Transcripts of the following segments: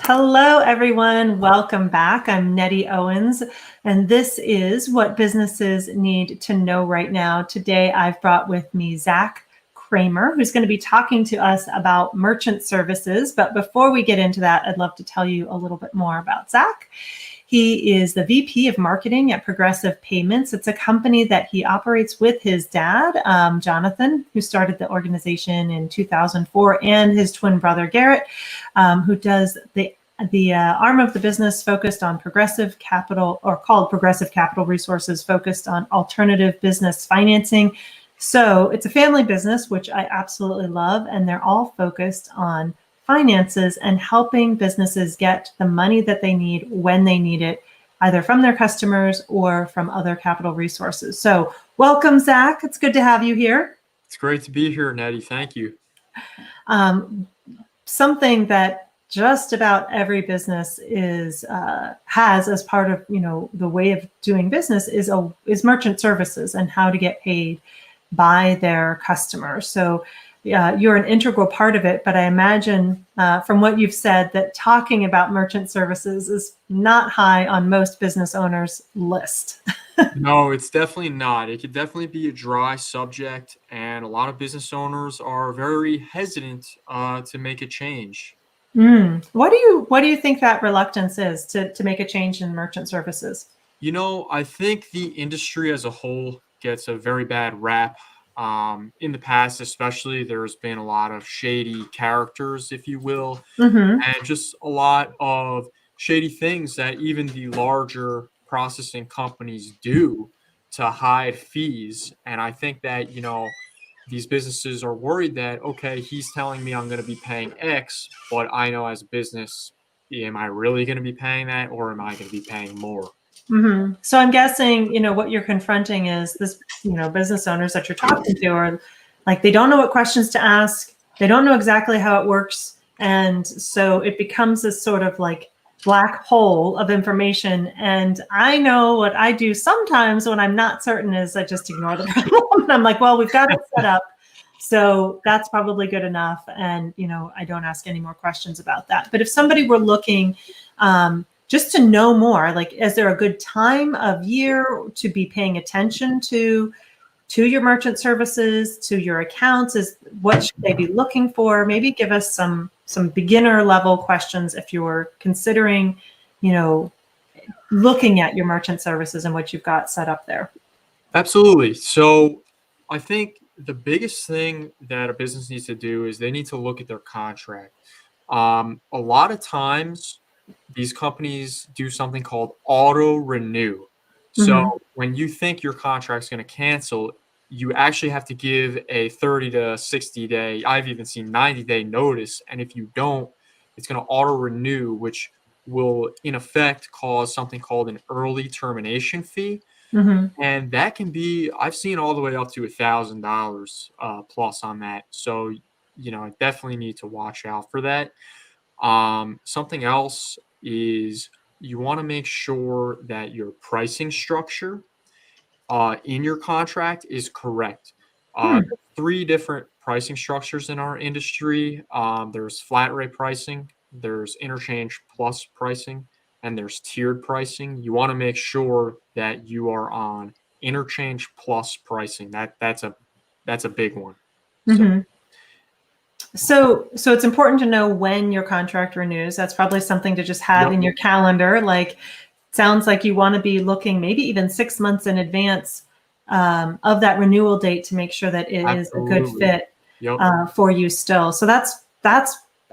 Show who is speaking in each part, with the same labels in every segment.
Speaker 1: Hello, everyone. Welcome back. I'm Nettie Owens, and this is what businesses need to know right now. Today, I've brought with me Zach Kramer, who's going to be talking to us about merchant services. But before we get into that, I'd love to tell you a little bit more about Zach. He is the VP of Marketing at Progressive Payments. It's a company that he operates with his dad, Jonathan, who started the organization in 2004, and his twin brother, Garrett, who does the arm of the business focused on Progressive Capital, or called Progressive Capital Resources, focused on alternative business financing. So it's a family business, which I absolutely love, and they're all focused on finances and helping businesses get the money that they need when they need it, either from their customers or from other capital resources. So welcome, Zach. It's good to have you here.
Speaker 2: It's great to be here, Nettie. Thank you.
Speaker 1: Something that just about every business has as part of the way of doing business is merchant services and how to get paid by their customers. So you're an integral part of it, but I imagine from what you've said that talking about merchant services is not high on most business owners' list.
Speaker 2: No, it's definitely not. It could definitely be a dry subject, and a lot of business owners are very hesitant to make a change.
Speaker 1: What do you think that reluctance is to make a change in merchant services?
Speaker 2: I think the industry as a whole gets a very bad rap. In the past, especially, there's been a lot of shady characters, if you will,
Speaker 1: Mm-hmm.
Speaker 2: and just a lot of shady things that even the larger processing companies do to hide fees. And I think that, these businesses are worried that, okay, he's telling me I'm going to be paying X, but I know as a business, am I really going to be paying that, or am I going to be paying more?
Speaker 1: Mm-hmm. So I'm guessing, what you're confronting is this, business owners that you're talking to are like, they don't know what questions to ask. They don't know exactly how it works. And so it becomes this sort of like black hole of information. And I know what I do sometimes when I'm not certain is I just ignore the problem. And I'm like, well, we've got it set up. So that's probably good enough. And, I don't ask any more questions about that. But if somebody were looking, just to know more, like, is there a good time of year to be paying attention to your merchant services, to your accounts? What should they be looking for? Maybe give us some beginner level questions if you're considering, looking at your merchant services and what you've got set up there.
Speaker 2: Absolutely. So I think the biggest thing that a business needs to do is they need to look at their contract. A lot of times, these companies do something called auto renew. So
Speaker 1: Mm-hmm.
Speaker 2: when you think your contract's going to cancel, you actually have to give a 30 to 60 day, I've even seen 90-day notice. And if you don't, it's going to auto renew, which will in effect cause something called an early termination fee.
Speaker 1: Mm-hmm.
Speaker 2: And that can be, I've seen all the way up to $1,000 plus on that. So, I definitely need to watch out for that. Something else is you want to make sure that your pricing structure in your contract is correct.
Speaker 1: Hmm.
Speaker 2: There's three different pricing structures in our industry. There's flat rate pricing, there's interchange plus pricing, and there's tiered pricing. You want to make sure that you are on interchange plus pricing. That's a big one. So
Speaker 1: Mm-hmm. So it's important to know when your contract renews. That's probably something to just have
Speaker 2: yep,
Speaker 1: in your calendar. Like, sounds like you want to be looking maybe even 6 months in advance of that renewal date to make sure that it is a good
Speaker 2: absolutely.
Speaker 1: fit
Speaker 2: Yep.
Speaker 1: for you still. So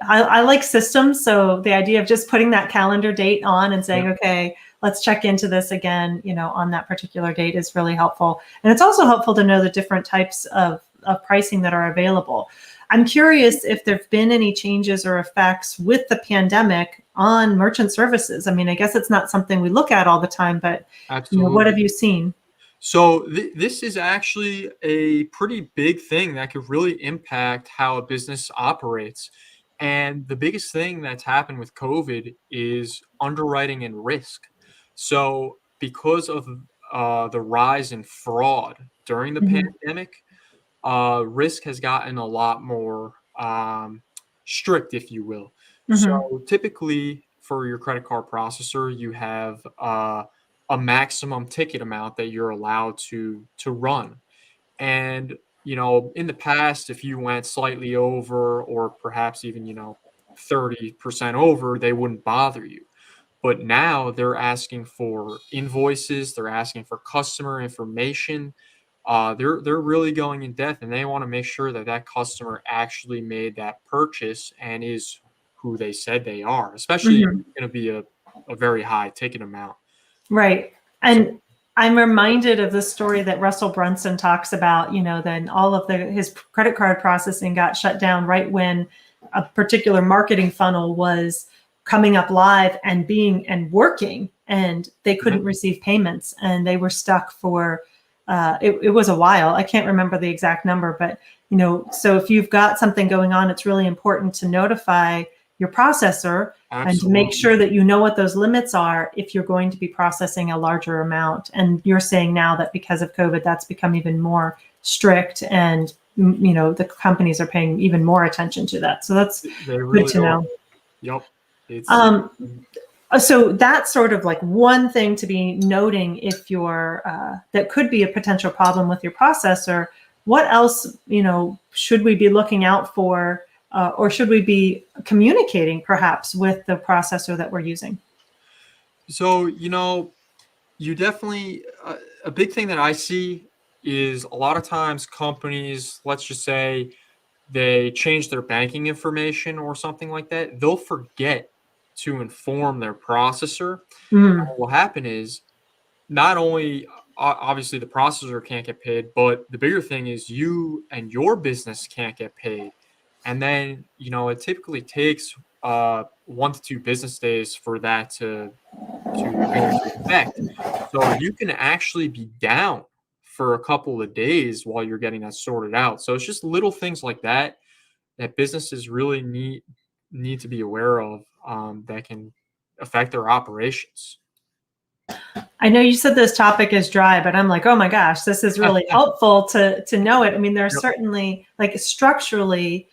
Speaker 1: I like systems. So the idea of just putting that calendar date on and saying,
Speaker 2: Yep.
Speaker 1: okay, let's check into this again, on that particular date is really helpful. And it's also helpful to know the different types of pricing that are available. I'm curious if there've been any changes or effects with the pandemic on merchant services. I mean, I guess it's not something we look at all the time, but what have
Speaker 2: Absolutely.
Speaker 1: you seen?
Speaker 2: So this is actually a pretty big thing that could really impact how a business operates. And the biggest thing that's happened with COVID is underwriting and risk. So because of the rise in fraud during the
Speaker 1: Mhm.
Speaker 2: pandemic, risk has gotten a lot more. strict, if you will.
Speaker 1: Mhm.
Speaker 2: So typically for your credit card processor, you have a maximum ticket amount that you're allowed to run. And in the past, if you went slightly over or perhaps even 30% over, they wouldn't bother you. But now they're asking for invoices, they're asking for customer information. They're really going in depth, and they want to make sure that that customer actually made that purchase and is who they said they are, especially if
Speaker 1: Mhm.
Speaker 2: it's going to be a very high ticket amount.
Speaker 1: Right.
Speaker 2: So
Speaker 1: And I'm reminded of the story that Russell Brunson talks about, then all of his credit card processing got shut down right when a particular marketing funnel was coming up live and working, and they couldn't
Speaker 2: mhm,
Speaker 1: receive payments, and they were stuck for it was a while. I can't remember the exact number, but so if you've got something going on, it's really important to notify your processor and to make
Speaker 2: absolutely.
Speaker 1: sure that you know what those limits are if you're going to be processing a larger amount. And you're saying now that because of COVID, that's become even more strict, and the companies are paying even more attention to that. So that's
Speaker 2: They
Speaker 1: good
Speaker 2: really
Speaker 1: to
Speaker 2: are.
Speaker 1: know.
Speaker 2: Yep. It's
Speaker 1: Um, so that's sort of like one thing to be noting if you're that could be a potential problem with your processor. What else should we be looking out for, or should we be communicating perhaps with the processor that we're using?
Speaker 2: so you definitely a big thing that I see is a lot of times companies, let's just say they change their banking information or something like that, they'll forget to inform their processor.
Speaker 1: Mm,
Speaker 2: What will happen is not only obviously the processor can't get paid, but the bigger thing is you and your business can't get paid. And then, it typically takes 1 to 2 business days for that to go into effect. So you can actually be down for a couple of days while you're getting that sorted out. So it's just little things like that that businesses really need to be aware of, that can affect their operations.
Speaker 1: I know you said this topic is dry, but I'm like, oh my gosh, this is really helpful to know it. I mean, there's
Speaker 2: Yep.
Speaker 1: certainly, like, structurally,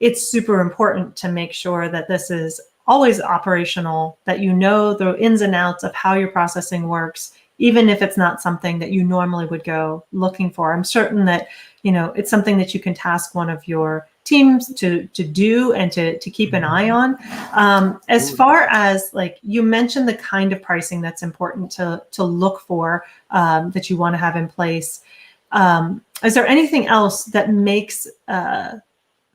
Speaker 1: it's super important to make sure that this is always operational, that you know the ins and outs of how your processing works, even if it's not something that you normally would go looking for. I'm certain that, it's something that you can task one of your teams to do and to keep an eye
Speaker 2: Mhm.
Speaker 1: on. As
Speaker 2: Absolutely.
Speaker 1: far as, like, you mentioned the kind of pricing that's important to look for, that you want to have in place. Is there anything else that makes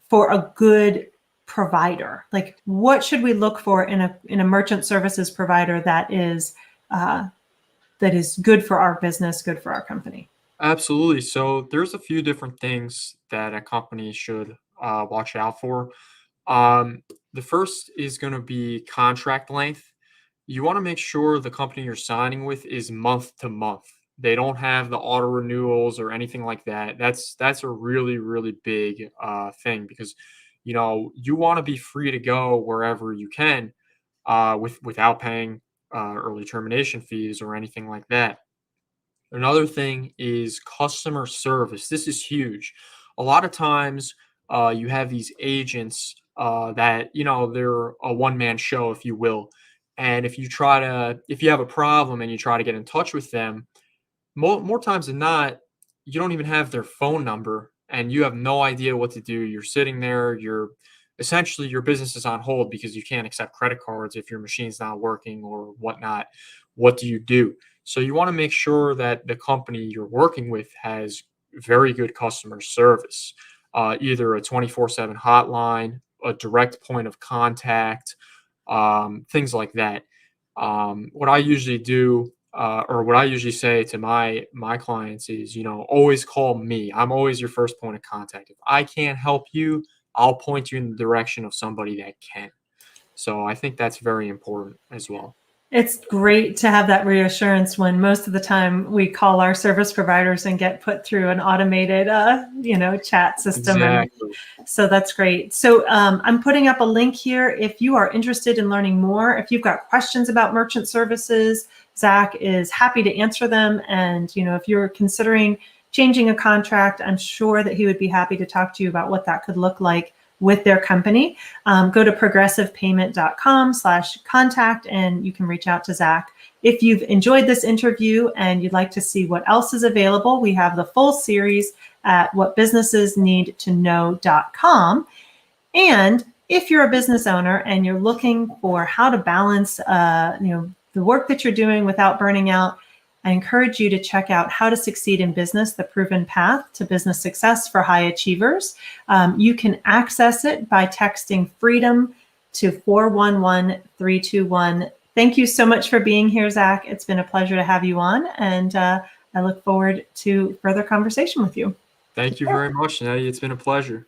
Speaker 1: for a good provider? Like, what should we look for in a merchant services provider uh, that is good for our business, good for our company?
Speaker 2: Absolutely. So there's a few different things that a company should watch out for. Um, the first is going to be contract length. You want to make sure the company you're signing with is month to month. They don't have the auto renewals or anything like that. That's a really really big thing, because you want to be free to go wherever you can, without paying early termination fees or anything like that. Another thing is customer service. This is huge. A lot of times, you have these agents that they're a one man show, if you will. And if you have a problem and you try to get in touch with them, more times than not, you don't even have their phone number, and you have no idea what to do. You're sitting there. You're essentially, your business is on hold because you can't accept credit cards if your machine's not working or whatnot. What do you do? So you want to make sure that the company you're working with has very good customer service, either a 24/7 hotline, a direct point of contact, things like that. What I usually do, or what I usually say to my clients is, always call me. I'm always your first point of contact. If I can't help you, I'll point you in the direction of somebody that can. So I think that's very important as well.
Speaker 1: It's great to have that reassurance when most of the time we call our service providers and get put through an automated, chat system. And
Speaker 2: Exactly.
Speaker 1: so that's great. So I'm putting up a link here. If you are interested in learning more, if you've got questions about merchant services, Zach is happy to answer them. And, if you're considering changing a contract, I'm sure that he would be happy to talk to you about what that could look like with their company, go to progressivepayment.com/contact and you can reach out to Zach. If you've enjoyed this interview and you'd like to see what else is available, we have the full series at whatbusinessesneedtoknow.com. And if you're a business owner and you're looking for how to balance the work that you're doing without burning out, I encourage you to check out How to Succeed in Business, The Proven Path to Business Success for High Achievers. You can access it by texting FREEDOM to 411-321. Thank you so much for being here, Zach. It's been a pleasure to have you on, and I look forward to further conversation with you.
Speaker 2: Thank you very much, Nettie. It's been a pleasure.